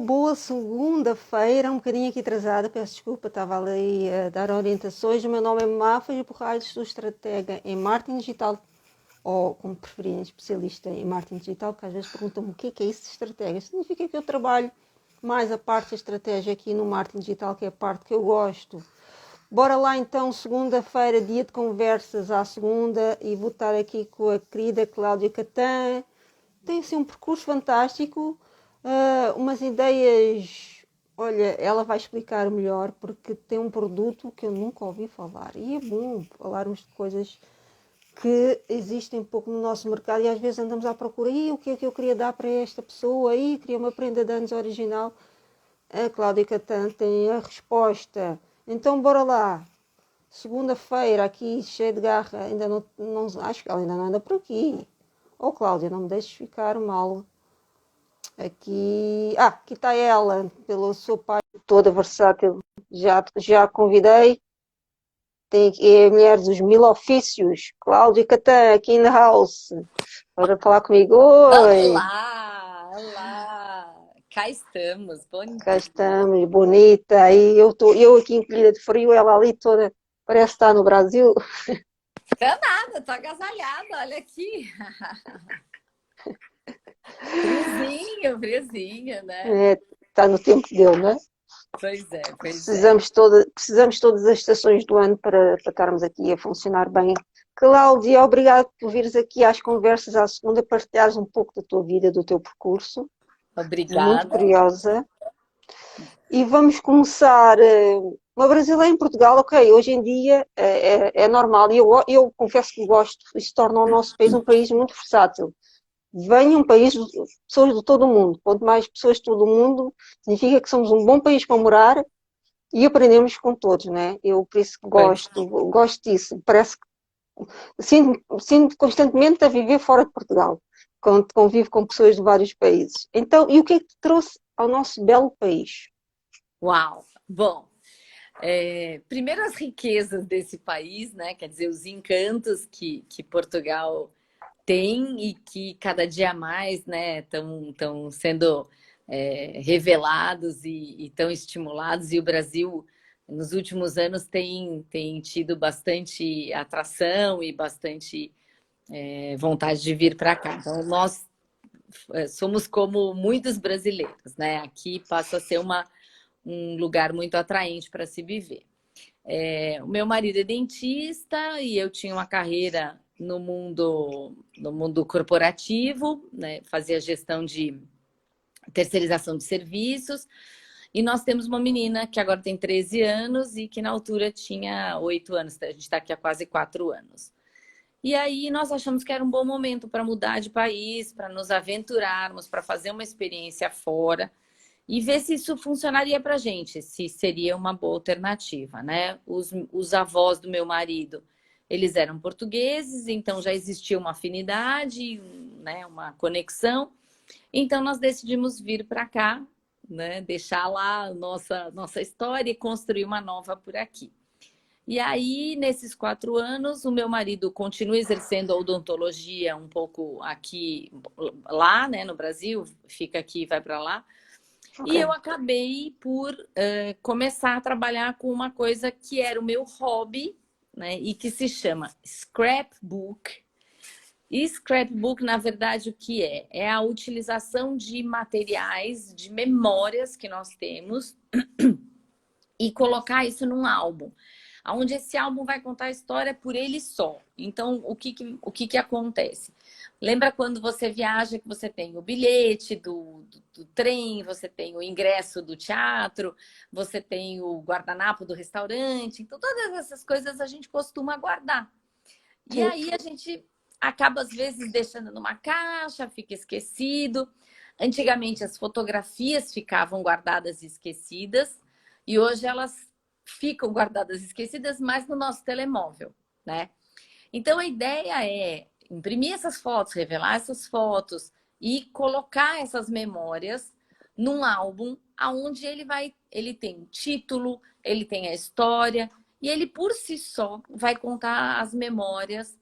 boa segunda-feira, um bocadinho aqui atrasada, peço desculpa, estava ali a dar orientações. O meu nome é Mafra Borralho, sou estratega em marketing digital, ou como preferirem, especialista em marketing digital, porque às vezes perguntam-me o que é isso de estratégia. Significa que eu trabalho mais a parte da estratégia aqui no marketing digital, que é a parte que eu gosto. Bora lá então, segunda-feira, dia de conversas à segunda, e vou estar aqui com a querida Cláudia Catan. Tem assim um percurso fantástico, umas ideias. Olha, ela vai explicar melhor porque tem um produto que eu nunca ouvi falar. E é bom falarmos de coisas que existem pouco no nosso mercado e às vezes andamos à procura. E o que é que eu queria dar para esta pessoa? E queria uma prenda de anos original. A Cláudia Catan tem a resposta. Então, bora lá. Segunda-feira, aqui, cheia de garra. Ainda não, acho que ela ainda não anda por aqui. Oh, Cláudia, não me deixes ficar mal. Aqui está ela, pelo seu pai toda versátil. Já a convidei. É a mulher dos mil ofícios, Cláudia Catan, aqui in the house. Para falar comigo. Oi, Olá, olá, cá estamos, bom cá dia. estamos, bonita. Eu aqui encolhida de frio, ela ali toda, parece estar no Brasil. Tá nada, tô agasalhada, olha aqui. Friozinho, friozinho, né? Está no tempo dele, não é? Pois é, pois é. Precisamos todas as estações do ano para estarmos aqui a funcionar bem. Cláudia, obrigado por vires aqui às conversas à segunda, partilhares um pouco da tua vida, do teu percurso. Muito Obrigada. curiosa. E vamos começar. Uma brasileira em Portugal, ok, hoje em dia é normal, e eu confesso que gosto, isso torna o nosso país um país muito versátil. Venha um país de pessoas de todo o mundo. Quanto mais pessoas de todo o mundo, significa que somos um bom país para morar e aprendemos com todos, né? Eu por isso que Pois. gosto disso. Parece que sinto constantemente a viver fora de Portugal, quando convivo com pessoas de vários países. Então, e o que é que te trouxe ao nosso belo país? Uau! Bom, primeiro as riquezas desse país, né? Quer dizer, os encantos que Portugal tem e que cada dia mais, né, estão sendo revelados e tão estimulados. E o Brasil, nos últimos anos, tem tido bastante atração e bastante vontade de vir para cá. Então, nós somos como muitos brasileiros, né? Aqui passa a ser um lugar muito atraente para se viver. O meu marido é dentista e eu tinha uma carreira no mundo corporativo, né? Fazia gestão de terceirização de serviços. E nós temos uma menina que agora tem 13 anos e que na altura tinha 8 anos. A gente está aqui há quase 4 anos. E aí nós achamos que era um bom momento para mudar de país, para nos aventurarmos, para fazer uma experiência fora e ver se isso funcionaria para a gente, se seria uma boa alternativa, né? Os avós do meu marido, eles eram portugueses, então já existia uma afinidade, né? Uma conexão. Então nós decidimos vir para cá, né? Deixar lá a nossa história e construir uma nova por aqui. E aí, nesses 4 anos, o meu marido continua exercendo a odontologia um pouco aqui, lá, né, no Brasil, fica aqui e vai para lá. E eu Ok. acabei por começar a trabalhar com uma coisa que era o meu hobby, né, e que se chama scrapbook. E scrapbook, na verdade, o que é? É a utilização de materiais, de memórias que nós temos e colocar isso num álbum, onde esse álbum vai contar a história por ele só. Então, o que acontece? Lembra quando você viaja que você tem o bilhete do trem, você tem o ingresso do teatro, você tem o guardanapo do restaurante. Então, todas essas coisas a gente costuma guardar. E Sim. aí a gente acaba, às vezes, deixando numa caixa, fica esquecido. Antigamente, as fotografias ficavam guardadas e esquecidas, e hoje elas ficam guardadas e esquecidas, mas no nosso telemóvel, né? Então, a ideia é imprimir essas fotos, revelar essas fotos e colocar essas memórias num álbum aonde ele tem o título, ele tem a história e ele por si só vai contar as memórias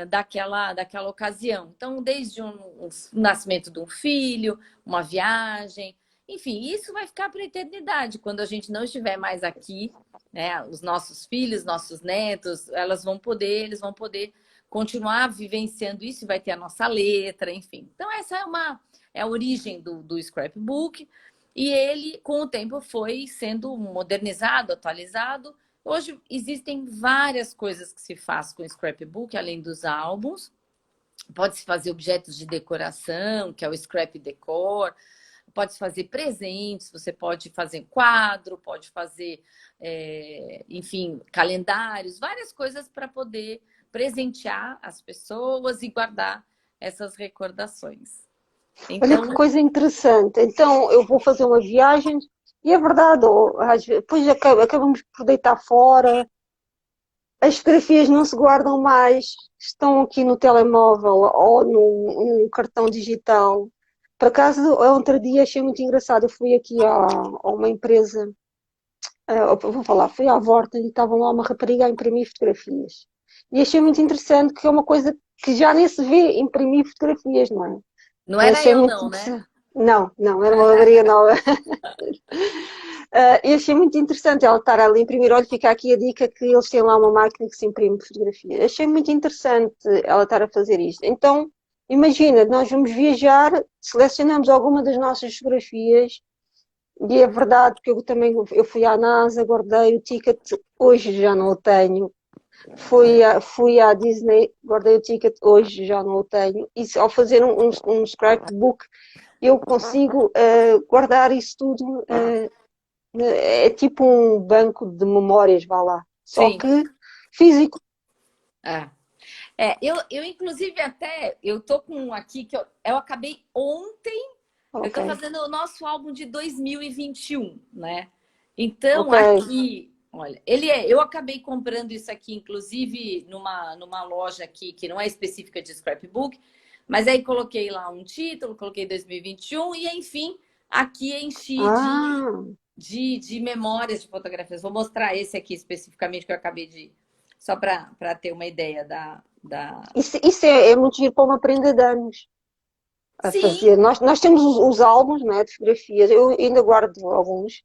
daquela ocasião. Então, desde um nascimento de um filho, uma viagem. Enfim, isso vai ficar para a eternidade. Quando a gente não estiver mais aqui, né? Os nossos filhos, nossos netos, eles vão poder continuar vivenciando isso, vai ter a nossa letra, enfim. Então, essa é a origem do scrapbook. E ele, com o tempo, foi sendo modernizado, atualizado. Hoje existem várias coisas que se faz com o scrapbook, além dos álbuns. Pode-se fazer objetos de decoração, que é o scrap decor. Pode fazer presentes, você pode fazer quadro, pode fazer, enfim, calendários, várias coisas para poder presentear as pessoas e guardar essas recordações. Olha que Então, coisa interessante. Então, eu vou fazer uma viagem e é verdade, às vezes, depois acabamos por deitar fora, as fotografias não se guardam mais, estão aqui no telemóvel ou no cartão digital. Por acaso, outro dia achei muito engraçado, eu fui aqui a uma empresa, vou falar, fui à Vorta e estavam lá uma rapariga a imprimir fotografias. E achei muito interessante que é uma coisa que já nem se vê imprimir fotografias, não é? não era Achei eu muito não, né? interessante. Não, não, era uma rapariga nova. Eu achei muito interessante ela estar ali a imprimir. Olha, fica aqui a dica que eles têm lá uma máquina que se imprime fotografia. Achei muito interessante ela estar a fazer isto. Então, imagina, nós vamos viajar, selecionamos alguma das nossas fotografias e é verdade que eu fui à NASA, guardei o ticket, hoje já não o tenho. Fui à Disney, guardei o ticket, hoje já não o tenho. E ao fazer um scrapbook, eu consigo guardar isso tudo. É tipo um banco de memórias, vá lá. Só Sim. que físico. É. Eu inclusive até, eu tô com um aqui que eu acabei ontem, eu Ok, tô fazendo o nosso álbum de 2021, né? Então, ok. aqui, olha, eu acabei comprando isso aqui, inclusive, numa loja aqui que não é específica de scrapbook, mas aí coloquei lá um título, coloquei 2021 e, enfim, aqui enchi Ah, de memórias de fotografias. Vou mostrar esse aqui especificamente que eu acabei de. Só para ter uma ideia da. isso é muito giro para uma prenda de anos a Sim, fazer. Nós temos os álbuns, né, de fotografias, eu ainda guardo alguns,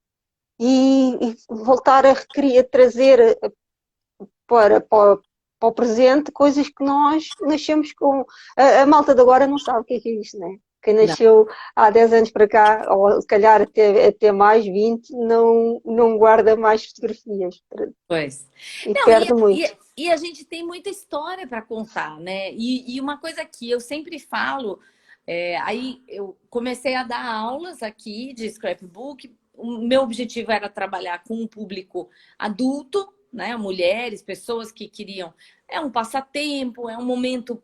e voltar a recriar, trazer para o presente coisas que nós nascemos com. A malta de agora não sabe o que é isto, né? Quem não, nasceu há 10 anos para cá, ou se calhar até mais 20 não guarda mais fotografias pois. e Não, perde muito. e a gente tem muita história para contar, né? E uma coisa que eu sempre falo, aí eu comecei a dar aulas aqui de scrapbook. O meu objetivo era trabalhar com um público adulto, né? Mulheres, pessoas que queriam. É um passatempo, é um momento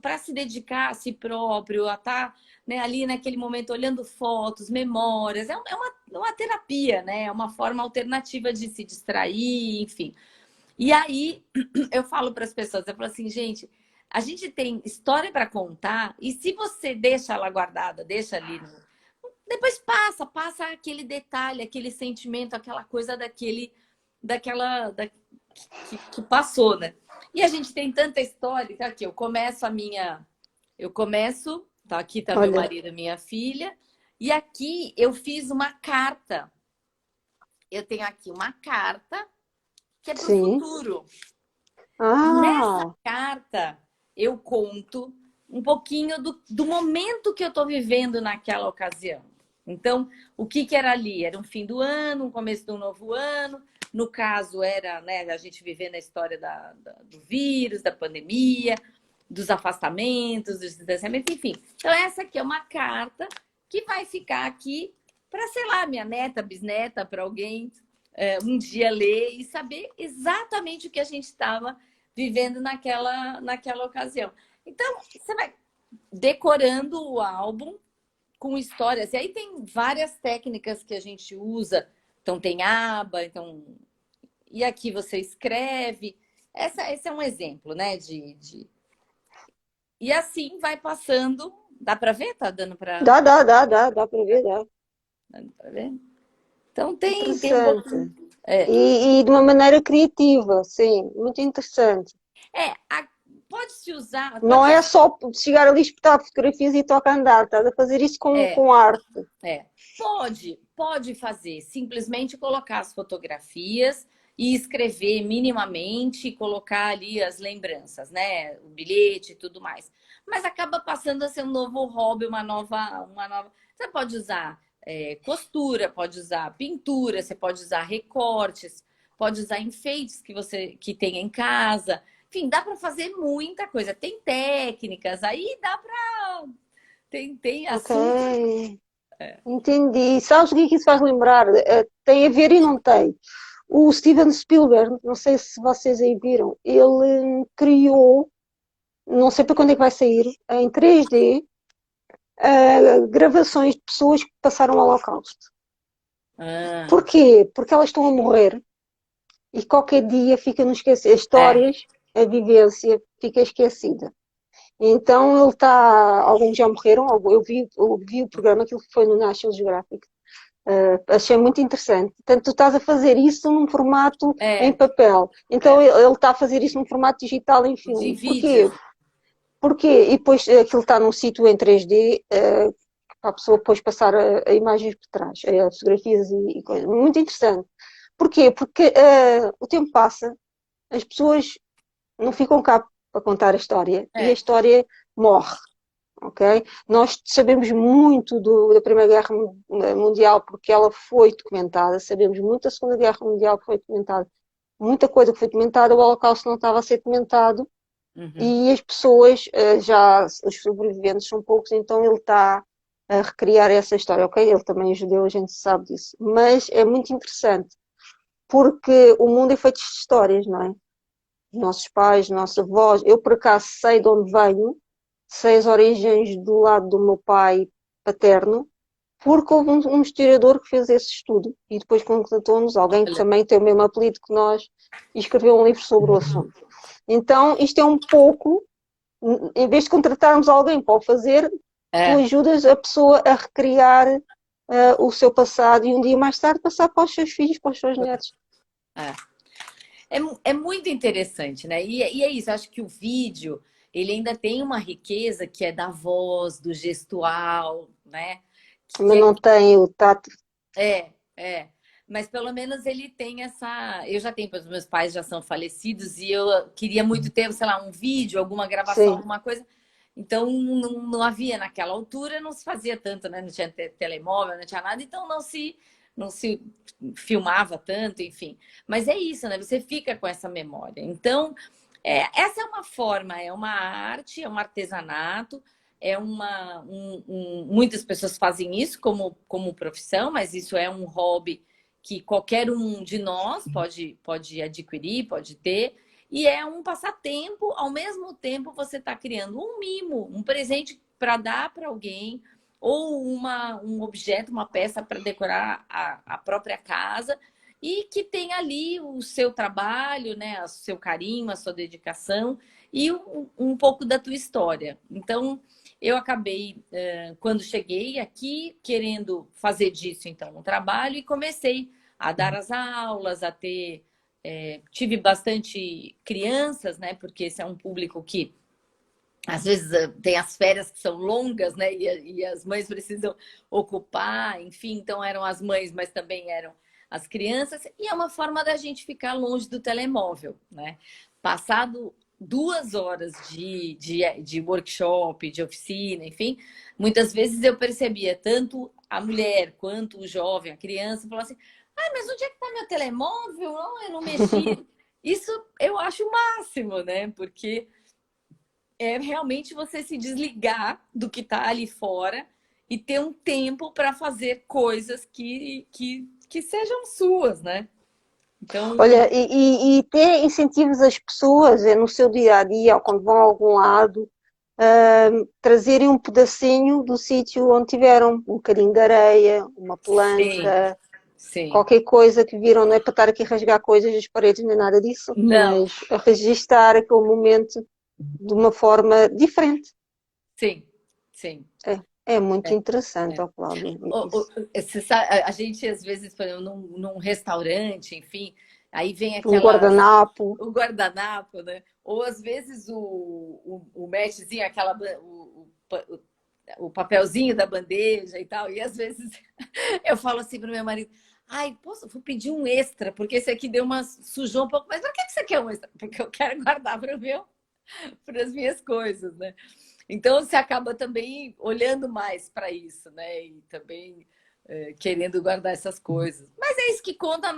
para se dedicar a si próprio, a estar, né, ali naquele momento olhando fotos, memórias. É uma terapia, né? É uma forma alternativa de se distrair, enfim. E aí eu falo para as pessoas, eu falo assim, gente, a gente tem história para contar e se você deixa ela guardada, deixa ali, depois passa aquele detalhe, aquele sentimento, aquela coisa que passou, né? E a gente tem tanta história, que aqui tá aqui tá meu Olha, marido e minha filha, e aqui eu fiz uma carta. Eu tenho aqui uma carta que é para o sim. futuro. Nessa Ah, carta, eu conto um pouquinho do momento que eu estou vivendo naquela ocasião. Então, o que era ali? Era um fim do ano, um começo do novo ano. No caso, era, né, a gente vivendo a história do vírus, da pandemia, dos afastamentos, dos distanciamentos, enfim. Então, essa aqui é uma carta que vai ficar aqui para, sei lá, minha neta, bisneta, para alguém um dia ler e saber exatamente o que a gente estava vivendo naquela ocasião. Então, você vai decorando o álbum com histórias. E aí tem várias técnicas que a gente usa. Então, tem aba, então... E aqui você escreve. Esse é um exemplo, né? E assim vai passando. Dá para ver? Tá dando para dá para ver, dá. ver? Então tem um Interessante. pouquinho. É, E de uma maneira criativa, sim, muito interessante. É, a- pode-se usar, Não é só chegar ali, espetar fotografias e toca a andar, estás a fazer isso com arte. Pode fazer, simplesmente colocar as fotografias e escrever minimamente, colocar ali as lembranças, né? O bilhete e tudo mais. Mas acaba passando a ser um novo hobby, uma nova. Você pode usar costura, pode usar pintura, você pode usar recortes, pode usar enfeites que tem em casa. Enfim, dá para fazer muita coisa. Tem técnicas, aí dá para. Tem assunto. Ok, entendi. Sabes o que é que isso faz lembrar? Tem a ver e não tem. O Steven Spielberg, não sei se vocês aí viram, ele criou, não sei para quando é que vai sair, em 3D, gravações de pessoas que passaram o Holocausto. Ah, Porquê? Porque elas estão a morrer e qualquer dia fica no esquecer. As é. histórias, a vivência fica esquecida. Então ele está. Alguns já morreram, eu vi o programa, aquilo que foi no National Geographic. Achei muito interessante. Portanto, tu estás a fazer isso num formato em É, papel. Então é, ele está a fazer isso num formato digital em de filme. Porquê? vídeo. Porquê? E depois aquilo está num sítio em 3D, para a pessoa depois passar a imagens por trás, a fotografias e coisas. Muito interessante. Porquê? Porque o tempo passa, as pessoas não ficam cá para contar a história e a É, história morre. Ok? Nós sabemos muito da Primeira Guerra Mundial porque ela foi documentada, sabemos muito da Segunda Guerra Mundial que foi documentada, muita coisa que foi documentada, o Holocausto não estava a ser documentado uhum, e as pessoas, os sobreviventes são poucos, então ele está a recriar essa história, ok? Ele também é judeu, a gente sabe disso, mas é muito interessante porque o mundo é feito de histórias, não é? Nossos pais, nossos avós, eu por acaso sei de onde venho, sei as origens do lado do meu pai paterno, porque houve um historiador que fez esse estudo e depois contatou-nos alguém que olha, também tem o mesmo apelido que nós e escreveu um livro sobre o assunto. Então, isto é um pouco, em vez de contratarmos alguém para o fazer, tu é, ajudas a pessoa a recriar o seu passado e um dia mais tarde passar para os seus filhos, para os seus netos. é. É muito interessante, né? E é isso, acho que o vídeo, ele ainda tem uma riqueza que é da voz, do gestual, né? Que Mas não tem o tato. é. Mas pelo menos ele tem essa. Eu já tenho, os meus pais já são falecidos e eu queria muito ter, sei lá, um vídeo, alguma gravação, Sim. alguma coisa. Então não havia naquela altura, não se fazia tanto, né? Não tinha telemóvel, não tinha nada, então não se filmava tanto, enfim. Mas é isso, né? Você fica com essa memória. Então, essa é uma forma, é uma arte, é um artesanato muitas pessoas fazem isso como profissão, mas isso é um hobby que qualquer um de nós pode adquirir, pode ter, e é um passatempo, ao mesmo tempo você está criando um mimo, um presente para dar para alguém, ou um objeto, uma peça para decorar a própria casa, e que tem ali o seu trabalho, né, o seu carinho, a sua dedicação e um pouco da tua história. Então, eu acabei, quando cheguei aqui, querendo fazer disso, então, um trabalho e comecei a dar as aulas, a ter. Tive bastante crianças, né? Porque esse é um público que às vezes tem as férias que são longas, né? E as mães precisam ocupar, enfim, então eram as mães, mas também eram as crianças, e é uma forma da gente ficar longe do telemóvel, né? Passado 2 horas de workshop, de oficina, enfim, muitas vezes eu percebia tanto a mulher quanto o jovem, a criança, falando assim: ah, mas onde é que está meu telemóvel? Não, eu não mexi. Isso eu acho o máximo, né? Porque é realmente você se desligar do que está ali fora e ter um tempo para fazer coisas que sejam suas, né? Então, Olha, e até incentivos as pessoas no seu dia a dia, ou quando vão a algum lado, trazerem um pedacinho do sítio onde tiveram, um bocadinho de areia, uma sim, planta, sim. qualquer coisa que viram, não é para estar aqui a rasgar coisas das paredes nem nada disso, Não, mas a registar aquele momento de uma forma diferente. sim, sim. É muito interessante, É. ó, Cláudia, Você sabe, a gente, às vezes, por exemplo, num restaurante, enfim, Aí vem Um aquelas... guardanapo. O guardanapo, né? Ou às vezes o matchzinho, o papelzinho da bandeja e tal. E às vezes eu falo assim para o meu marido: ai, posso, vou pedir um extra, porque esse aqui deu uma sujou um pouco. Mas por que você quer um extra? Porque eu quero guardar para as minhas coisas, né? Então você acaba também olhando mais para isso, né? E também querendo guardar essas coisas. Mas é isso que conta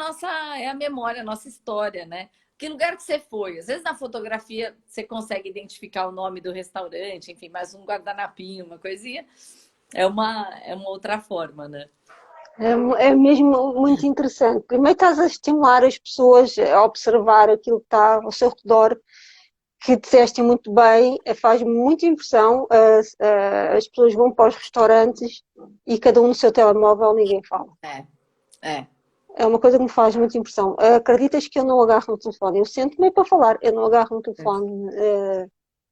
é a memória, a nossa história, né? Que lugar que você foi? Às vezes na fotografia você consegue identificar o nome do restaurante, enfim, mais um guardanapinho, uma coisinha. É uma outra forma, né? É mesmo muito interessante. Primeiro estás a estimular as pessoas a observar aquilo que está ao seu redor, que disseste muito bem, faz muita impressão. As pessoas vão para os restaurantes e cada um no seu telemóvel, ninguém fala. É, é. É uma coisa que me faz muita impressão. Acreditas que eu não agarro no telefone? Eu sento-me para falar, eu não agarro no telefone.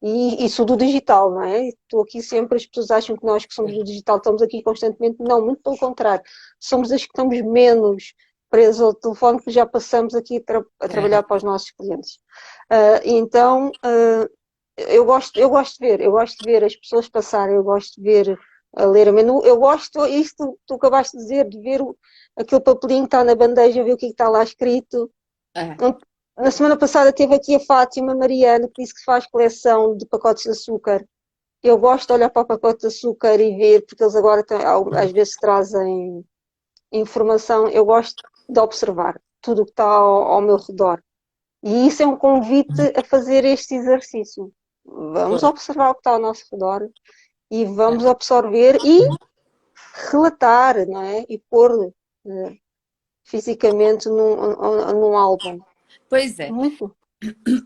E sou do digital, não é? Estou aqui sempre, as pessoas acham que nós que somos do digital estamos aqui constantemente. Não, muito pelo contrário. Somos as que estamos menos presos ao telefone, que já passamos aqui a trabalhar para os nossos clientes. Então, eu gosto de ver as pessoas passarem, eu gosto de ver a ler a menu, eu gosto, isto tu acabaste de dizer, de ver aquele papelinho que está na bandeja, ver o que está lá escrito. É. Na semana passada teve aqui a Fátima Mariano, que disse que faz coleção de pacotes de açúcar. Eu gosto de olhar para o pacote de açúcar e ver, porque eles agora às vezes trazem informação. Eu gosto de observar tudo o que está ao meu redor. E isso é um convite a fazer este exercício. Vamos observar o que está ao nosso redor e vamos absorver e relatar, não é? E pôr fisicamente num álbum. Pois é. Muito.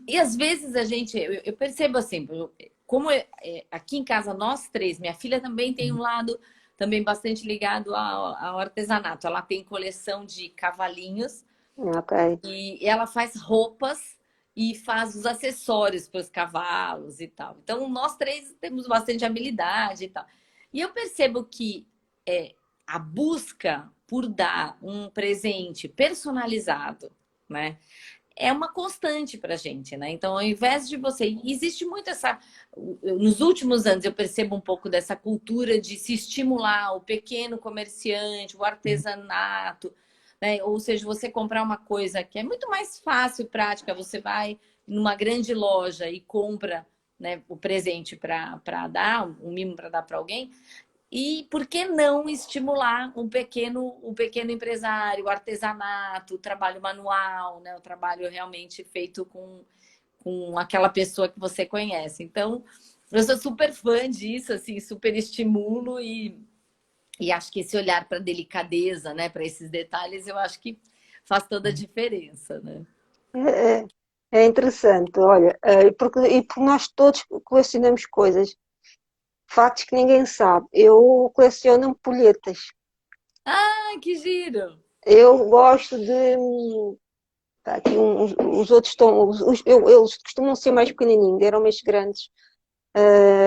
E às vezes eu percebo assim, como aqui em casa nós três, minha filha também tem um lado também bastante ligado ao artesanato. Ela tem coleção de cavalinhos Ok. e ela faz roupas e faz os acessórios para os cavalos e tal. Então nós três temos bastante habilidade e tal. E eu percebo que a busca por dar um presente personalizado, né? É uma constante para a gente, né? Então, ao invés de você. Existe muito essa. Nos últimos anos, eu percebo um pouco dessa cultura de se estimular o pequeno comerciante, o artesanato, né? Ou seja, você comprar uma coisa que é muito mais fácil e prática. Você vai numa grande loja e compra, né, o presente para dar, um mimo para dar para alguém. E por que não estimular um pequeno empresário, o artesanato, o trabalho manual, né? O trabalho realmente feito com aquela pessoa que você conhece. Então, eu sou super fã disso, assim, super estimulo e acho que esse olhar para a delicadeza, né? Para esses detalhes, eu acho que faz toda a diferença, né? É, é interessante, olha, porque nós todos colecionamos coisas, factos que ninguém sabe. Eu coleciono ampulhetas. Ah, que giro! Eu gosto de. Tá aqui os outros estão. Eles costumam ser mais pequenininhos, eram mais grandes,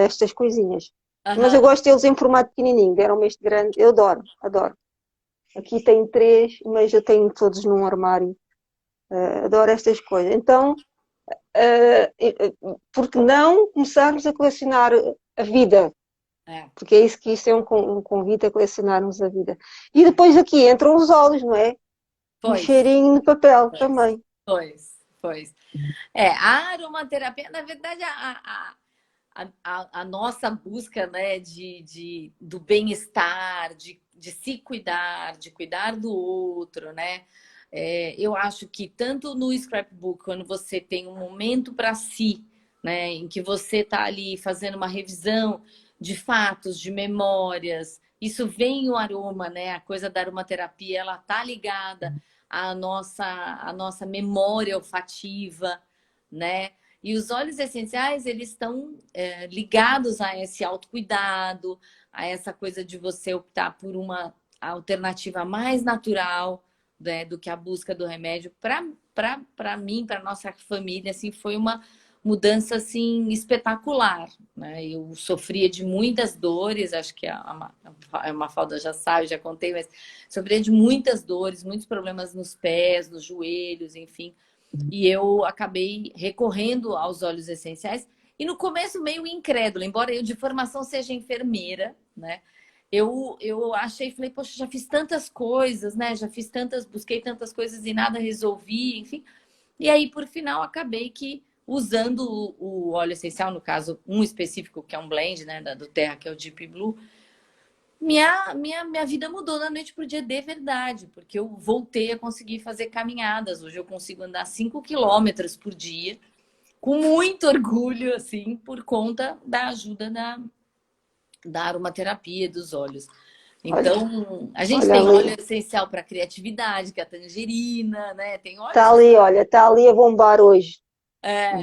estas coisinhas. Mas eu Aham. gosto deles em formato pequenininho, eram este grande. Eu adoro, adoro. Aqui tem três, mas eu tenho todos num armário. Adoro estas coisas. Então, por que não começarmos a colecionar a vida? É. Porque é isso que isso é um convite a colecionarmos a vida. E depois aqui entram os olhos, não é? Um Pois, cheirinho de papel pois, também. pois. A aromaterapia, na verdade, a nossa busca, né, do bem-estar, de se cuidar, de cuidar do outro, né? Eu acho que tanto no scrapbook, quando você tem um momento para si, né, em que você está ali fazendo uma revisão de fatos, de memórias, isso vem o aroma, né? A coisa da aromaterapia, ela tá ligada à nossa memória olfativa, né? E os óleos essenciais, eles estão ligados a esse autocuidado, a essa coisa de você optar por uma alternativa mais natural, né, do que a busca do remédio. Para mim, para nossa família, assim, foi mudança assim espetacular, né? Eu sofria de muitas dores, acho que a Mafalda já sabe, já contei, mas sofria de muitas dores, muitos problemas nos pés, nos joelhos, enfim. E eu acabei recorrendo aos óleos essenciais. E no começo meio incrédula, embora eu de formação seja enfermeira, né? Eu achei, falei, poxa, já fiz tantas coisas, né? Já fiz tantas, busquei tantas coisas e nada resolvi, enfim. E aí, por final, acabei que usando o óleo essencial, no caso, um específico, que é um blend, né, do Terra, que é o Deep Blue, minha vida mudou da noite pro dia de verdade, porque eu voltei a conseguir fazer caminhadas. Hoje eu consigo andar 5 quilômetros por dia, com muito orgulho, assim, por conta da ajuda da aromaterapia dos óleos. Olha, Então, a gente olha tem óleo ali. essencial para criatividade, que é a tangerina, né? Tem Está óleos. ali, olha, está ali a bombar hoje. É,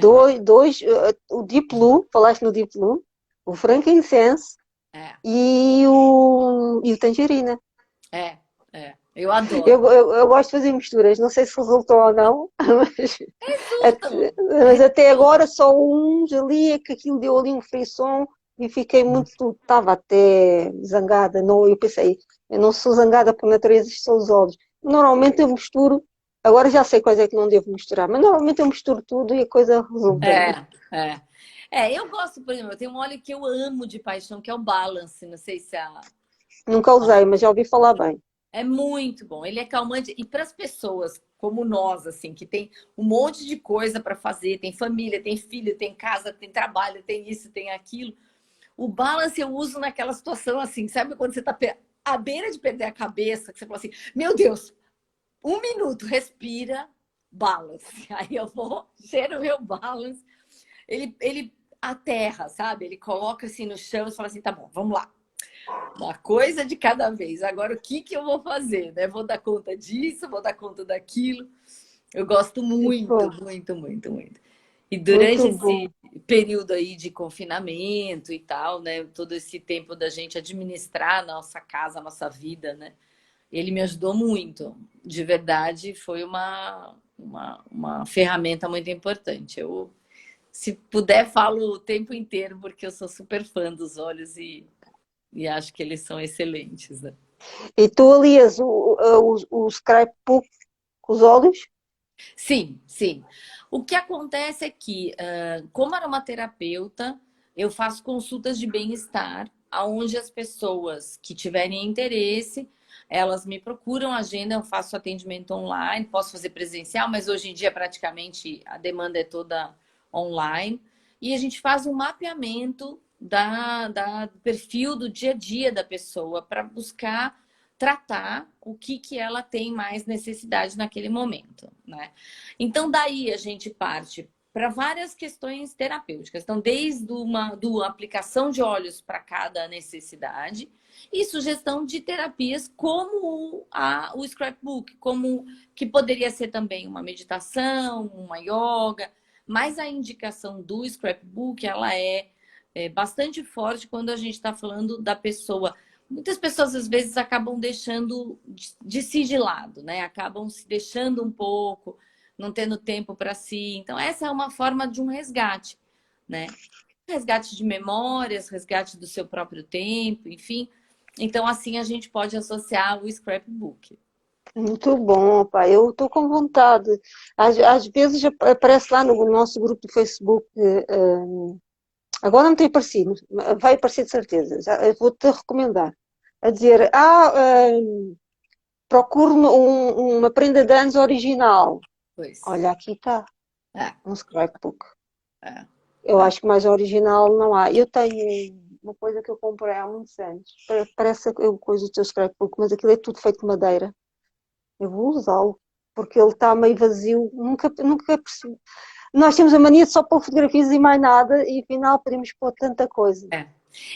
O Deep Blue, falaste no Deep Blue, o frankincense é, e o tangerina. é, eu adoro. Eu gosto de fazer misturas, não sei se resultou ou não, mas, Resultam, mas até agora resultam. só uns ali, é que aquilo deu ali um frisson e fiquei muito, estava até zangada. Não, eu pensei, eu não sou zangada por natureza, isto são os óleos. Normalmente eu misturo, agora já sei quais é que não devo misturar, mas normalmente eu misturo tudo e a coisa resulta, É, né? é. É, eu gosto, por exemplo, eu tenho um óleo que eu amo de paixão, que é o Balance. Não sei se Nunca usei, mas já ouvi falar bem. é muito bom. Ele é calmante e para as pessoas como nós, assim, que tem um monte de coisa para fazer, tem família, tem filho, tem casa, tem trabalho, tem isso, tem aquilo. O Balance eu uso naquela situação assim, sabe quando você está à beira de perder a cabeça, que você fala assim, meu Deus, um minuto, respira, Balance. Aí eu vou, cheiro meu Balance. Ele aterra, sabe? Ele coloca assim no chão e fala assim, tá bom, vamos lá. Uma coisa de cada vez. Agora, o que que eu vou fazer, né? Vou dar conta disso, vou dar conta daquilo. Eu gosto muito, Pô, muito, muito, muito. E muito durante esse bom. período aí de confinamento e tal, né? Todo esse tempo da gente administrar a nossa casa, a nossa vida, né? Ele me ajudou muito. De verdade, foi uma ferramenta muito importante. Eu, se puder, falo o tempo inteiro, porque eu sou super fã dos óleos e acho que eles são excelentes, né? E tu alias o scrapbook com os óleos? Sim, sim. O que acontece é que, como aromaterapeuta, eu faço consultas de bem-estar, aonde as pessoas que tiverem interesse, elas me procuram, agenda, eu faço atendimento online, posso fazer presencial, mas hoje em dia praticamente a demanda é toda online. E a gente faz um mapeamento do perfil do dia a dia da pessoa para buscar tratar o que ela tem mais necessidade naquele momento, né? Então, daí a gente parte para várias questões terapêuticas. Então, desde do aplicação de óleos para cada necessidade e sugestão de terapias como o scrapbook, como que poderia ser também uma meditação, uma yoga, mas a indicação do scrapbook, ela é bastante forte quando a gente está falando da pessoa. Muitas pessoas às vezes acabam deixando de si de lado, né? Acabam se deixando um pouco, não tendo tempo para si. Então, essa é uma forma de um resgate, né? Resgate de memórias, resgate do seu próprio tempo, enfim. Então, assim a gente pode associar o scrapbook. Muito bom, pá. Eu estou com vontade. Às vezes aparece lá no nosso grupo do Facebook. Agora não tem aparecido, vai aparecer de certeza. Eu vou-te recomendar. A dizer, procuro uma prenda de anos original. Pois. Olha, aqui está, É, um scrapbook. é, Eu é. acho que mais original não há. Eu tenho uma coisa que eu comprei há muitos anos. Parece que eu coisa do teu scrapbook, mas aquilo é tudo feito de madeira. Eu vou usá-lo, porque ele está meio vazio. Nunca percebi. Nós temos a mania de só pôr fotografias e mais nada, e afinal podemos pôr tanta coisa. É.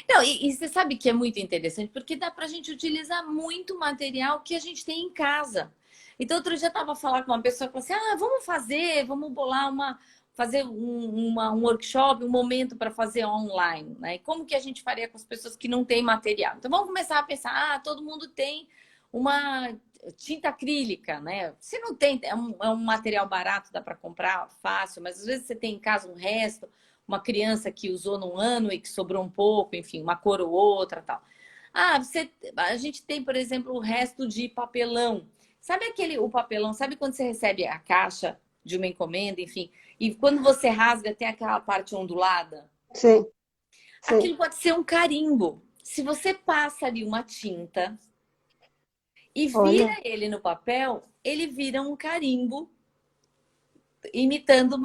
Não, e você sabe que é muito interessante, porque dá para a gente utilizar muito material que a gente tem em casa. Então, outro dia eu estava falando com uma pessoa que falou assim: vamos bolar fazer um workshop, um momento para fazer online, né? E como que a gente faria com as pessoas que não têm material? Então, vamos começar a pensar: todo mundo tem uma tinta acrílica, né? Se não tem, é um material barato, dá para comprar fácil, mas às vezes você tem em casa um resto, uma criança que usou num ano e que sobrou um pouco, enfim, uma cor ou outra, tal. Ah, a gente tem, por exemplo, o resto de papelão. Sabe o papelão? Sabe quando você recebe a caixa de uma encomenda, enfim, e quando você rasga tem aquela parte ondulada? Sim, sim. Aquilo pode ser um carimbo. Se você passa ali uma tinta e vira Olha, ele no papel, ele vira um carimbo imitando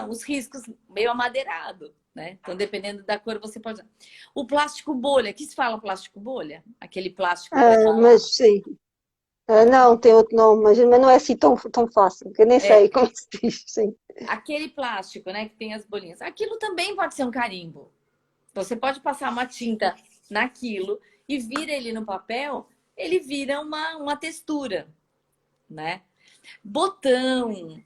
os riscos meio amadeirado, né? Então, dependendo da cor, você pode. O plástico bolha, que se fala plástico bolha? Aquele plástico para embalar. mas sim. Não, tem outro nome, mas não é assim tão fácil, que eu nem É, sei como se diz, sim. aquele plástico, né, que tem as bolinhas. Aquilo também pode ser um carimbo. Você pode passar uma tinta naquilo e vira ele no papel, ele vira uma textura, né? Botão,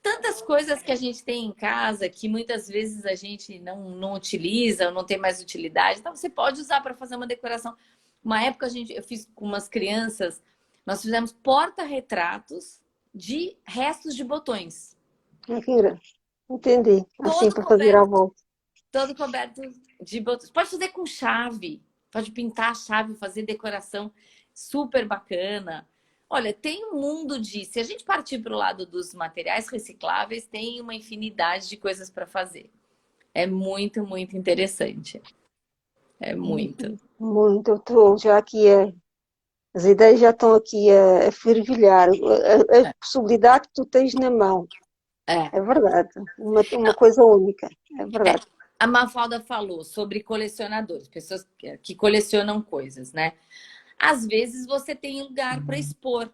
tantas coisas que a gente tem em casa que muitas vezes a gente não utiliza, ou não tem mais utilidade. Então, você pode usar para fazer uma decoração. Uma época eu fiz com umas crianças, nós fizemos porta-retratos de restos de botões. Mentira. Entendi. Assim Todo para fazer à coberto, volta. todo coberto de botões. Pode fazer com chave, pode pintar a chave, fazer decoração super bacana. Olha, tem um mundo de. Se a gente partir para o lado dos materiais recicláveis, tem uma infinidade de coisas para fazer. É muito, muito interessante. É muito. Muito, eu estou já aqui as ideias já estão aqui a fervilhar. A possibilidade que tu tens na mão. É. É verdade. Uma coisa única. É É. verdade. A Mafalda falou sobre colecionadores, pessoas que colecionam coisas, né? Às vezes você tem lugar para expor,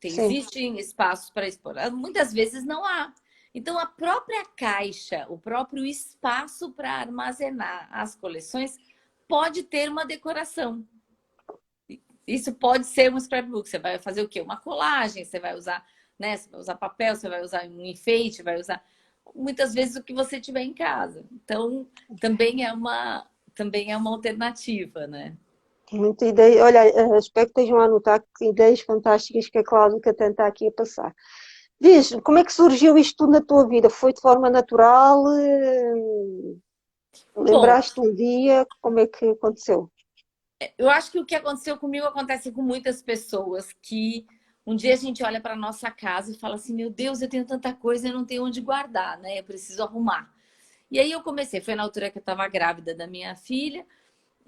Sim. existem espaços para expor. Muitas vezes não há. Então, a própria caixa, o próprio espaço para armazenar as coleções pode ter uma decoração. Isso pode ser um scrapbook. Você vai fazer o quê? Uma colagem, você vai usar, né? Você vai usar papel, você vai usar um enfeite, vai usar muitas vezes o que você tiver em casa. Então, também é uma alternativa, né? Muita ideia. Olha, espero que estejam a anotar que ideias fantásticas que a Cláudia tenta aqui a passar. Diz, como é que surgiu isto tudo na tua vida? Foi de forma natural? Bom, Lembraste um dia? Como é que aconteceu? eu acho que o que aconteceu comigo acontece com muitas pessoas que um dia a gente olha para nossa casa e fala assim: meu Deus, eu tenho tanta coisa, eu não tenho onde guardar, né? Eu preciso arrumar. E aí eu comecei, foi na altura que eu estava grávida da minha filha,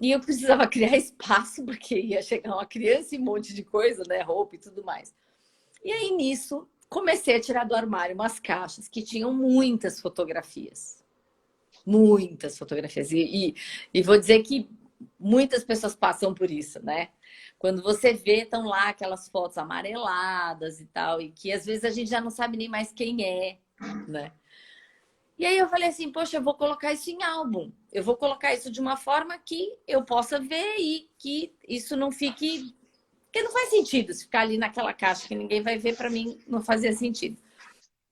e eu precisava criar espaço, porque ia chegar uma criança e um monte de coisa, né? Roupa e tudo mais. E aí nisso, comecei a tirar do armário umas caixas que tinham muitas fotografias. Muitas fotografias. E vou dizer que muitas pessoas passam por isso, né? Quando você vê, estão lá aquelas fotos amareladas e tal, e que às vezes a gente já não sabe nem mais quem é, né? E aí eu falei assim, poxa, eu vou colocar isso em álbum. Eu vou colocar isso de uma forma que eu possa ver e que isso não fique. Porque não faz sentido se ficar ali naquela caixa que ninguém vai ver, para mim não fazia sentido.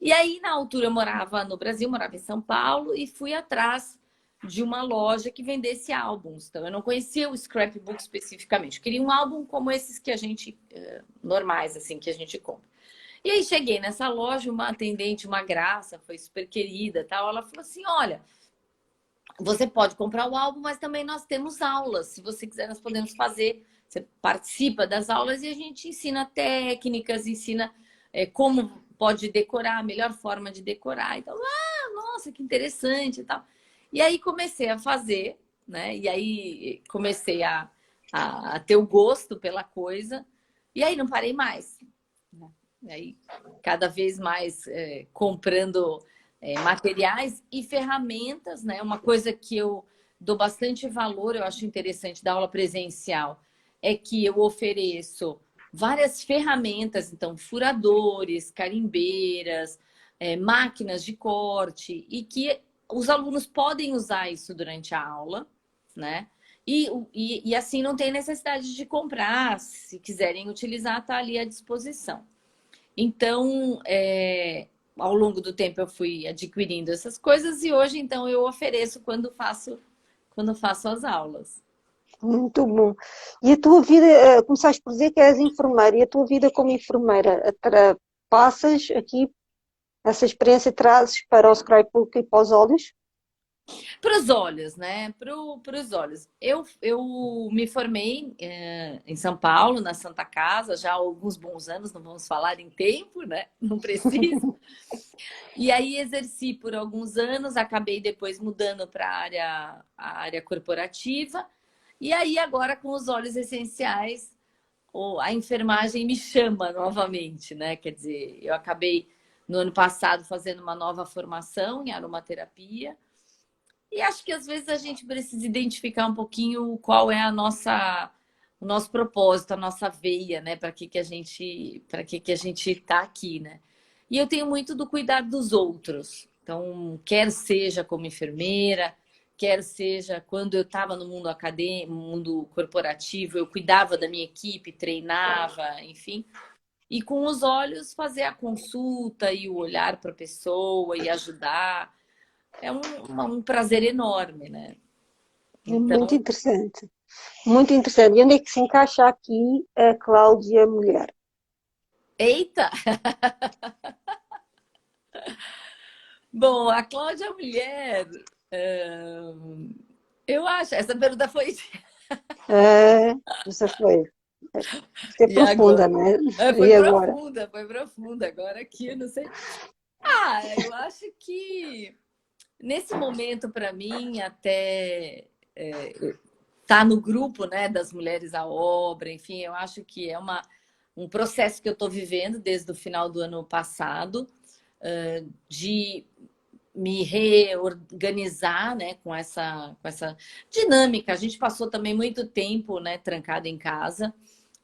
E aí, na altura, eu morava no Brasil, morava em São Paulo, e fui atrás de uma loja que vendesse álbuns. Então, eu não conhecia o scrapbook especificamente. Eu queria um álbum como esses que a gente, normais, assim, que a gente compra. E aí, cheguei nessa loja, uma atendente, uma graça, foi super querida, tal. Ela falou assim, olha, você pode comprar o álbum, mas também nós temos aulas. Se você quiser, nós podemos fazer. Você participa das aulas e a gente ensina técnicas, ensina como pode decorar, a melhor forma de decorar. Então, nossa, que interessante e tal. E aí comecei a fazer, né? E aí comecei a ter o gosto pela coisa. E aí não parei mais. E aí, cada vez mais comprando materiais e ferramentas, né? Uma coisa que eu dou bastante valor, eu acho interessante da aula presencial, é que eu ofereço várias ferramentas, então, furadores, carimbeiras, máquinas de corte, e que os alunos podem usar isso durante a aula, né? E assim não tem necessidade de comprar, se quiserem utilizar, está ali à disposição. Então, ao longo do tempo eu fui adquirindo essas coisas e hoje então eu ofereço quando faço as aulas. Muito bom. E a tua vida, começaste por dizer que és enfermeira, e a tua vida como enfermeira, passas aqui, essa experiência trazes para o scrapbook e para os olhos? Para os olhos, né? Para os olhos. Eu me formei em São Paulo, na Santa Casa, já há alguns bons anos, não vamos falar em tempo, né? Não precisa. E aí exerci por alguns anos, acabei depois mudando para a área corporativa. E aí agora com os óleos essenciais, a enfermagem me chama novamente, né? Quer dizer, eu acabei no ano passado fazendo uma nova formação em aromaterapia. E acho que às vezes a gente precisa identificar um pouquinho qual é o nosso propósito, a nossa veia, né? Para que a gente está aqui, né? E eu tenho muito do cuidar dos outros. Então, quer seja como enfermeira, quer seja quando eu estava no mundo acadêmico, mundo corporativo, eu cuidava da minha equipe, treinava, enfim. E com os olhos fazer a consulta e o olhar para a pessoa e ajudar é um prazer enorme, né? É muito Então, interessante. Muito interessante. E onde é que se encaixa aqui a Cláudia mulher? eita! Bom, a Cláudia mulher, eu acho, essa pergunta foi. Essa foi. Esta é E profunda, agora? né? Foi E agora? profunda, foi profunda. Agora aqui, eu não sei. Eu acho que nesse momento, para mim, até tá no grupo, né, das mulheres à obra, enfim, eu acho que é um processo que eu estou vivendo desde o final do ano passado, de me reorganizar, né, com essa dinâmica. A gente passou também muito tempo, né, trancado em casa.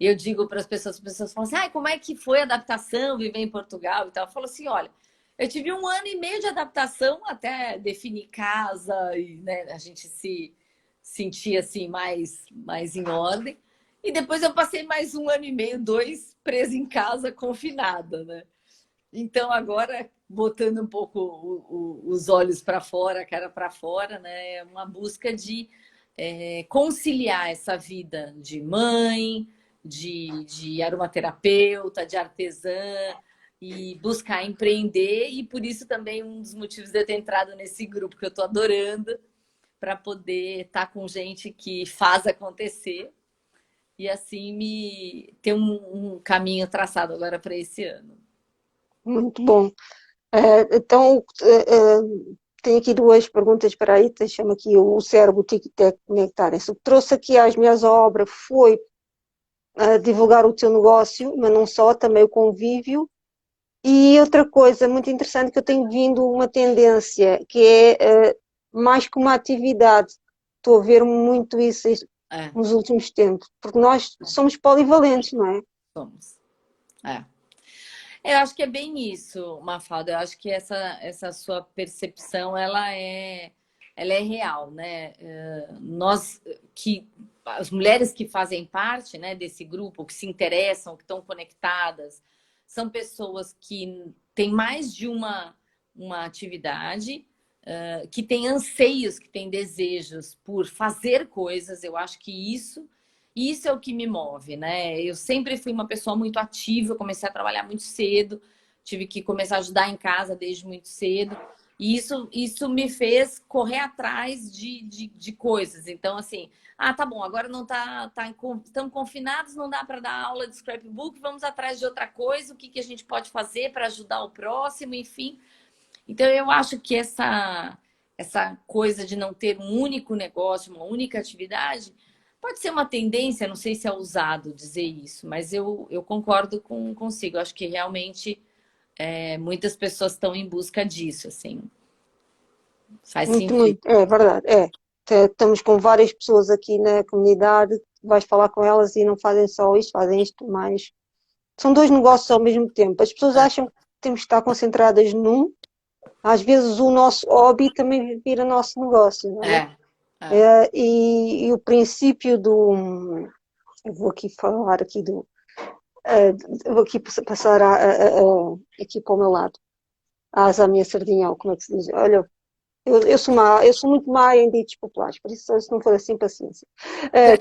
E eu digo para as pessoas falam assim, como é que foi a adaptação, viver em Portugal e tal? Eu falo assim, olha, eu tive 1 ano e meio de adaptação até definir casa e, né, a gente se sentir assim mais em ordem. E depois eu passei mais 1 ano e meio, 2, presa em casa, confinada, né? Então, agora, botando um pouco os olhos para fora, a cara para fora, né? É uma busca de conciliar essa vida de mãe, de aromaterapeuta, de artesã, e buscar empreender. E por isso também um dos motivos de eu ter entrado nesse grupo que eu estou adorando, para poder estar com gente que faz acontecer e assim me ter um caminho traçado agora para esse ano. Muito bom. Então, tenho aqui duas perguntas para aí. Deixa-me aqui o cérebro tic-tac conectarem-se. O que trouxe aqui às minhas obras foi divulgar o teu negócio, mas não só, também o convívio. E outra coisa muito interessante que eu tenho vindo uma tendência, que é mais que uma atividade. Estou a ver muito isso É, nos últimos tempos, porque nós somos polivalentes, não é? somos. É. Eu acho que é bem isso, Mafalda. Eu acho que essa sua percepção, ela é real, né? Nós que as mulheres que fazem parte, né, desse grupo, que se interessam, que estão conectadas, são pessoas que têm mais de uma atividade, que têm anseios, que têm desejos por fazer coisas. Eu acho que isso é o que me move, né? Eu sempre fui uma pessoa muito ativa, eu comecei a trabalhar muito cedo, tive que começar a ajudar em casa desde muito cedo. E isso me fez correr atrás de coisas. Então, assim, tá bom, agora não estamos confinados, não dá para dar aula de scrapbook, vamos atrás de outra coisa, o que, que a gente pode fazer para ajudar o próximo, enfim. Então, eu acho que essa coisa de não ter um único negócio, uma única atividade, pode ser uma tendência, não sei se é ousado dizer isso, mas eu concordo consigo. Eu acho que realmente muitas pessoas estão em busca disso, assim. Faz Muito, sentido. muito, é verdade, é. Estamos com várias pessoas aqui na comunidade, vais falar com elas e não fazem só isto, fazem isto, mas são dois negócios ao mesmo tempo. As pessoas É, acham que temos que estar concentradas num, às vezes o nosso hobby também vira nosso negócio, não é? é, é. E o princípio eu vou aqui falar aqui vou aqui passar aqui para o meu lado, a asa à minha sardinha, ou como é que se diz? Olha, eu sou muito má em ditos populares, por isso, se não for assim, paciência.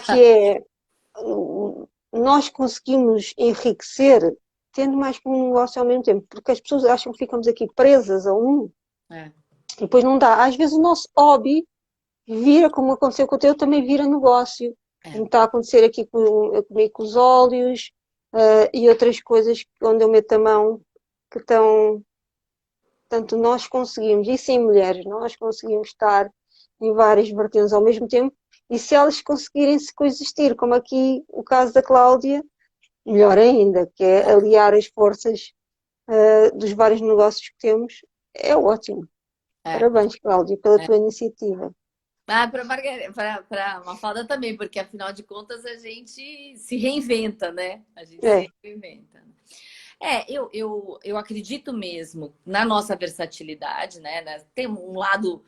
Que é, nós conseguimos enriquecer tendo mais que um negócio ao mesmo tempo, porque as pessoas acham que ficamos aqui presas a um, É, e depois não dá. Às vezes o nosso hobby vira, como aconteceu com o teu, também vira negócio. é, Como está a acontecer aqui comigo com os óleos, e outras coisas onde eu meto a mão, que estão. Portanto, nós conseguimos, e sim, mulheres, nós conseguimos estar em várias vertentes ao mesmo tempo, e se elas conseguirem se coexistir, como aqui o caso da Cláudia, melhor ainda, que é aliar as forças dos vários negócios que temos, é ótimo. é, Parabéns, Cláudia, pela é. tua iniciativa. Ah, para Mafalda também, porque afinal de contas a gente se reinventa, né? A gente É, se reinventa. Eu acredito mesmo na nossa versatilidade, né? Tem um lado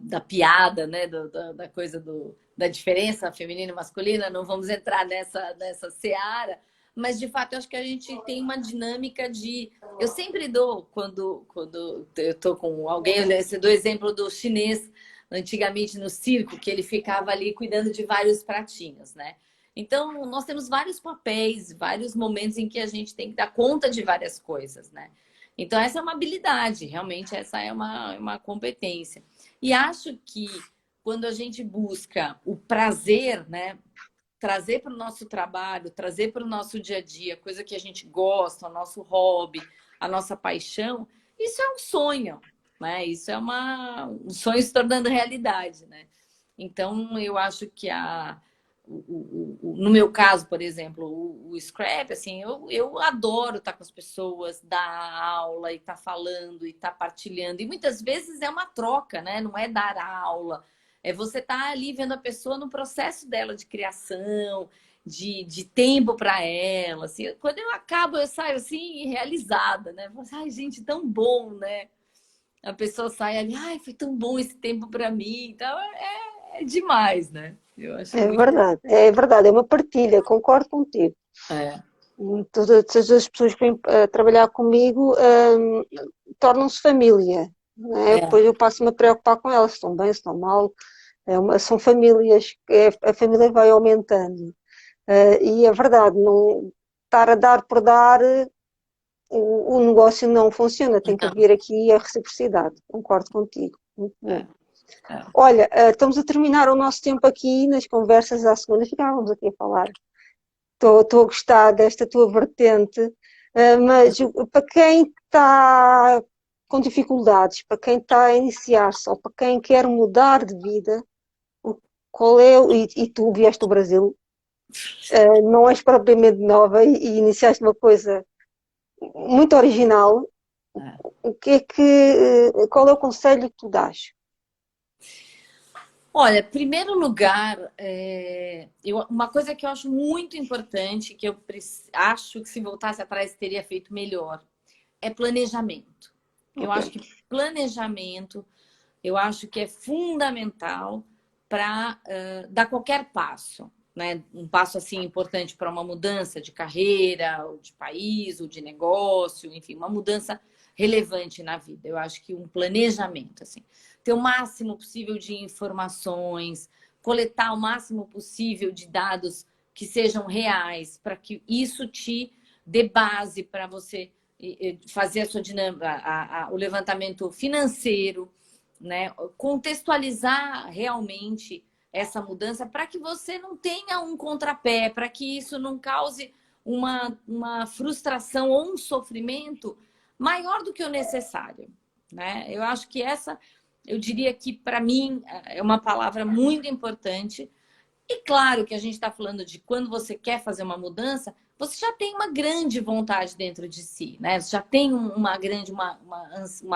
da piada, né? Da coisa da diferença feminina e masculina, não vamos entrar nessa seara, mas de fato eu acho que a gente tem uma dinâmica de. Eu sempre dou, quando eu estou com alguém, eu dou exemplo do chinês, antigamente no circo, que ele ficava ali cuidando de vários pratinhos, né? Então, nós temos vários papéis, vários momentos em que a gente tem que dar conta de várias coisas, né? Então, essa é uma habilidade, realmente, essa é uma competência. E acho que quando a gente busca o prazer, né? Trazer para o nosso trabalho, trazer para o nosso dia a dia, coisa que a gente gosta, o nosso hobby, a nossa paixão, isso é um sonho, né? Isso é um sonho se tornando realidade, né? Então, eu acho que no meu caso, por exemplo, o Scrap, assim, eu adoro estar com as pessoas, dar aula e estar falando e estar partilhando. E muitas vezes é uma troca, né? Não é dar aula. É você estar ali vendo a pessoa no processo dela de criação, de tempo para ela. Assim, quando eu acabo, eu saio assim, realizada, né? Ai, gente, tão bom, né? A pessoa sai ali, ai, foi tão bom esse tempo para mim. Então, é demais, né? Eu acho muito. é verdade, é uma partilha, concordo contigo. É, E todas as pessoas que vêm trabalhar comigo tornam-se família. Né? é, Depois eu passo-me a preocupar com elas, se estão bem, se estão mal. São famílias, a família vai aumentando. E é verdade, não estar a dar por dar, o negócio não funciona, tem que não, haver aqui a reciprocidade. Concordo contigo. Muito bom. é, é. Olha, estamos a terminar o nosso tempo aqui nas conversas à segunda, ficávamos aqui a falar. Estou a gostar desta tua vertente, mas para quem está com dificuldades, para quem está a iniciar-se ou para quem quer mudar de vida, qual é, e tu vieste do Brasil, não és propriamente nova e iniciaste uma coisa muito original, É. o que é qual é o conselho que tu dás? Olha, primeiro lugar, uma coisa que eu acho muito importante, que eu acho que se voltasse atrás teria feito melhor, é planejamento. Eu Ok, acho que planejamento, eu acho que é fundamental para dar qualquer passo, né? Um passo assim importante para uma mudança de carreira, ou de país, ou de negócio, enfim, uma mudança relevante na vida. Eu acho que um planejamento, assim, ter o máximo possível de informações, coletar o máximo possível de dados que sejam reais, para que isso te dê base para você fazer a sua dinâmica, o levantamento financeiro, né? Contextualizar realmente essa mudança para que você não tenha um contrapé, para que isso não cause uma frustração ou um sofrimento maior do que o necessário, né? Eu acho que eu diria que para mim é uma palavra muito importante. E claro que a gente está falando de quando você quer fazer uma mudança, você já tem uma grande vontade dentro de si, né? Você já tem uma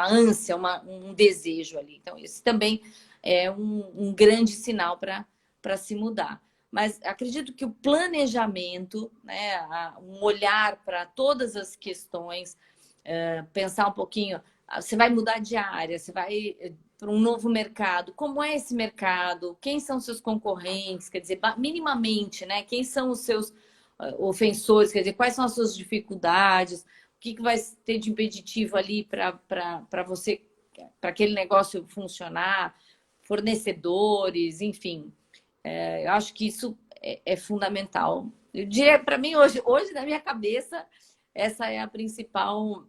ânsia, um desejo ali. Então, isso também é um grande sinal para se mudar. Mas acredito que o planejamento, né, um olhar para todas as questões, pensar um pouquinho, você vai mudar de área, você vai para um novo mercado. Como é esse mercado? Quem são seus concorrentes? Quer dizer, minimamente, né? Quem são os seus ofensores? Quer dizer, quais são as suas dificuldades? O que vai ter de impeditivo ali para você para aquele negócio funcionar, fornecedores, enfim. Eu acho que isso é fundamental. Eu diria, para mim, hoje, na minha cabeça, essa é a principal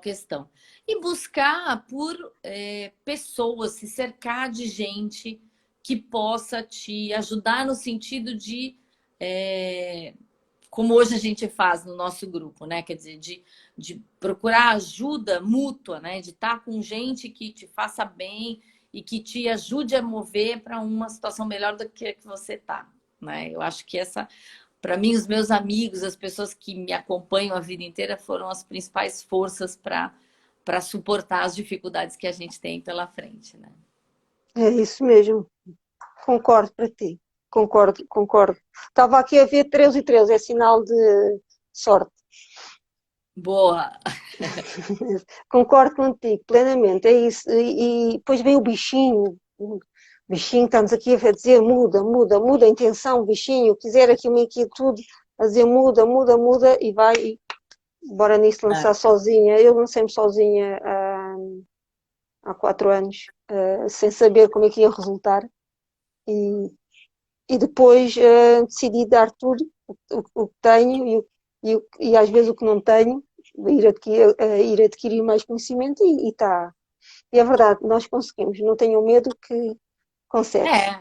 questão. E buscar por pessoas, se cercar de gente que possa te ajudar no sentido de, como hoje a gente faz no nosso grupo, né? Quer dizer, de procurar ajuda mútua, né? De estar com gente que te faça bem e que te ajude a mover para uma situação melhor do que você está, né? Eu acho que essa, para mim, os meus amigos, as pessoas que me acompanham a vida inteira foram as principais forças para suportar as dificuldades que a gente tem pela frente, né? É isso mesmo. Concordo para ti. Concordo, concordo. Estava aqui a ver 13 e 13, é sinal de sorte. Boa! Concordo contigo, plenamente, é isso. E depois vem o bichinho. O bichinho, estamos aqui a dizer muda, muda, muda a intenção, bichinho, quiser aqui uma inquietude, a dizer muda, muda, muda, e vai, e bora nisso lançar sozinha. Eu lancei-me sozinha há 4 anos, sem saber como é que ia resultar. E, e depois decidi dar tudo, o que tenho e às vezes o que não tenho, ir adquirir mais conhecimento e tá. E é verdade, nós conseguimos, não tenham medo que consegue-se.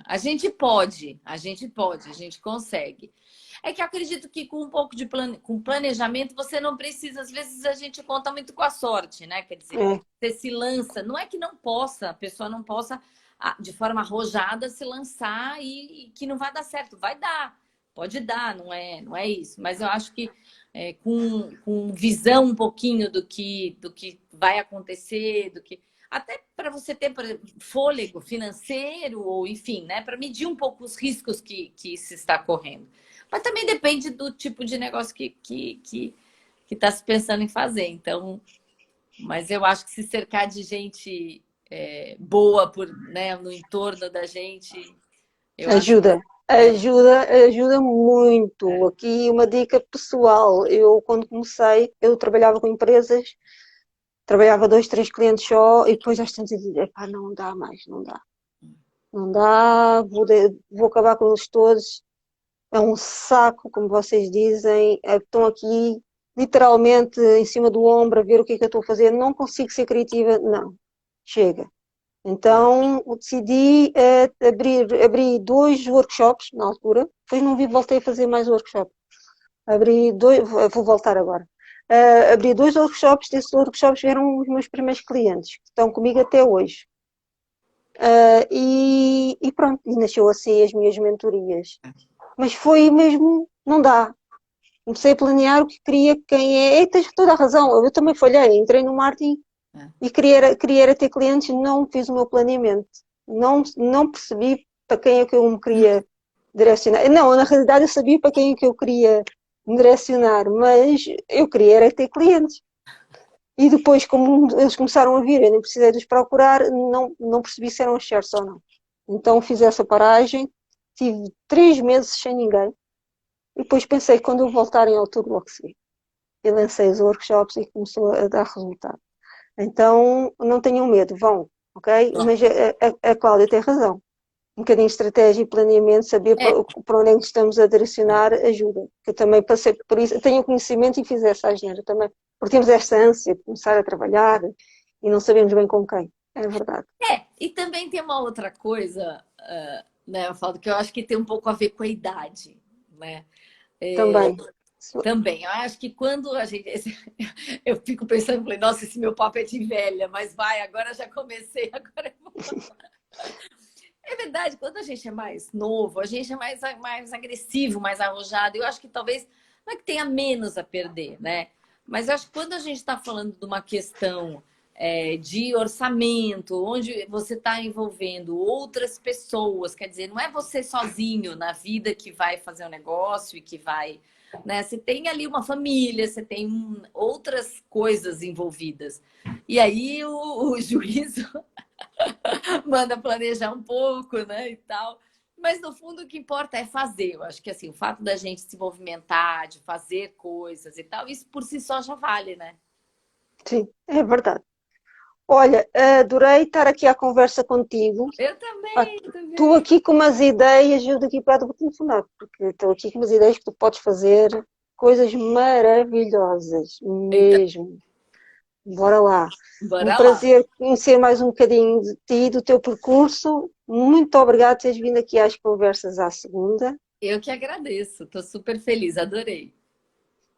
A gente pode, a gente pode, a gente consegue. É que eu acredito que com um pouco de com planejamento você não precisa, às vezes a gente conta muito com a sorte, né? Quer dizer, É, você se lança, não é que não possa, a pessoa não possa de forma arrojada se lançar e que não vai dar certo, vai dar, pode dar, não é isso. Mas eu acho que com visão um pouquinho do que vai acontecer, do que até para você ter, por exemplo, fôlego financeiro, ou enfim, né? Para medir um pouco os riscos que se está correndo. Mas também depende do tipo de negócio que está se pensando em fazer. Então, mas eu acho que se cercar de gente boa né, no entorno da gente, eu acho que ajuda, ajuda muito. Aqui uma dica pessoal, eu quando comecei, eu trabalhava com empresas, trabalhava 2, 3 clientes só e depois às tantas dizia, epá, não dá mais, não dá. Não dá, vou acabar com eles todos. É um saco, como vocês dizem. Estão aqui literalmente em cima do ombro a ver o que é que eu estou a fazer. Não consigo ser criativa. Não, chega. Então decidi abrir 2 workshops na altura. Depois não vi, voltei a fazer mais workshops. Abri 2, vou voltar agora. Abri 2 workshops, desses workshops vieram os meus primeiros clientes, que estão comigo até hoje. E pronto, e nasceu assim as minhas mentorias. Mas foi mesmo, não dá. Comecei a planear o que queria, quem é. E tens toda a razão, eu também falhei, entrei no marketing e queria ter clientes, não fiz o meu planeamento. Não percebi para quem é que eu me queria direcionar. Não, na realidade eu sabia para quem é que eu queria me direcionar, mas eu queria era ter clientes. E depois, como eles começaram a vir, eu nem precisei de os procurar, não percebi se eram certos ou não. Então fiz essa paragem, tive 3 meses sem ninguém, e depois pensei que quando eu voltar em outubro logo se vê. E lancei os workshops e começou a dar resultado. Então não tenham medo, vão, ok? Mas a Cláudia tem razão. Um bocadinho de estratégia e planeamento, saber para onde é que estamos a direcionar, ajuda. Eu também passei por isso, tenho conhecimento e fiz essa agenda também. Porque temos esta ânsia de começar a trabalhar e não sabemos bem com quem. É verdade. E também tem uma outra coisa, né, eu falo que eu acho que tem um pouco a ver com a idade, né? Também. Também, eu acho que quando a gente. Eu fico pensando, falei, nossa, esse meu papo é de velha, mas vai, agora já comecei, agora eu vou. É verdade, quando a gente é mais novo, a gente é mais agressivo, mais arrojado. Eu acho que talvez não é que tenha menos a perder, né? Mas eu acho que quando a gente está falando de uma questão de orçamento, onde você está envolvendo outras pessoas, quer dizer, não é você sozinho na vida que vai fazer um negócio e que vai. Né? Você tem ali uma família, você tem outras coisas envolvidas. E aí o juízo manda planejar um pouco, né, e tal. Mas no fundo o que importa é fazer. Eu acho que assim, o fato da gente se movimentar, de fazer coisas e tal, isso por si só já vale, né? Sim, é verdade. Olha, adorei estar aqui à conversa contigo. Eu Pá, também, estou também. aqui com umas ideias, eu daqui para vou telefonar, porque estou aqui com umas ideias que tu podes fazer coisas maravilhosas, Então, mesmo. Bora lá. Um bora lá. prazer conhecer mais um bocadinho de ti, do teu percurso. Muito obrigado por teres vindo aqui às conversas à segunda Eu que agradeço. Estou super feliz, adorei.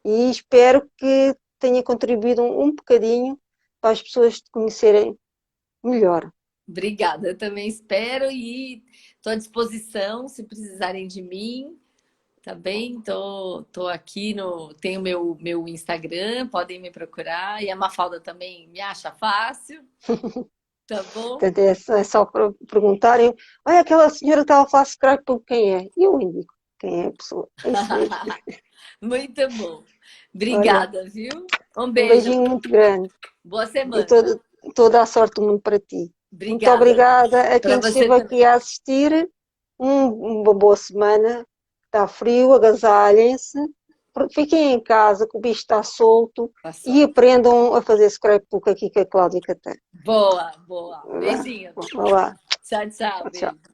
e espero que tenha contribuído um bocadinho para as pessoas te conhecerem melhor. Obrigada, eu também espero e estou à disposição se precisarem de mim, tá bem? Tô aqui no. Tenho meu Instagram, podem me procurar. E a Mafalda também me acha fácil, tá bom? Portanto, é só para perguntarem, olha, aquela senhora que estava a falar scrapbook, quem é? E eu indico quem é a pessoa. É isso mesmo. Muito bom. Olha, Obrigada, viu? Um um beijo. beijinho muito grande Boa e semana. toda a sorte do mundo para ti. Muito Obrigada. obrigada a Para quem você esteve também. aqui a assistir. Uma boa semana. Está frio, agasalhem-se. Fiquem em casa, que o bicho está solto. Passou. E aprendam a fazer scrapbook aqui com a Cláudia Catã. Boa, boa. Beijinho. Vá lá. Tchau, tchau. Tchau, tchau. Beijo.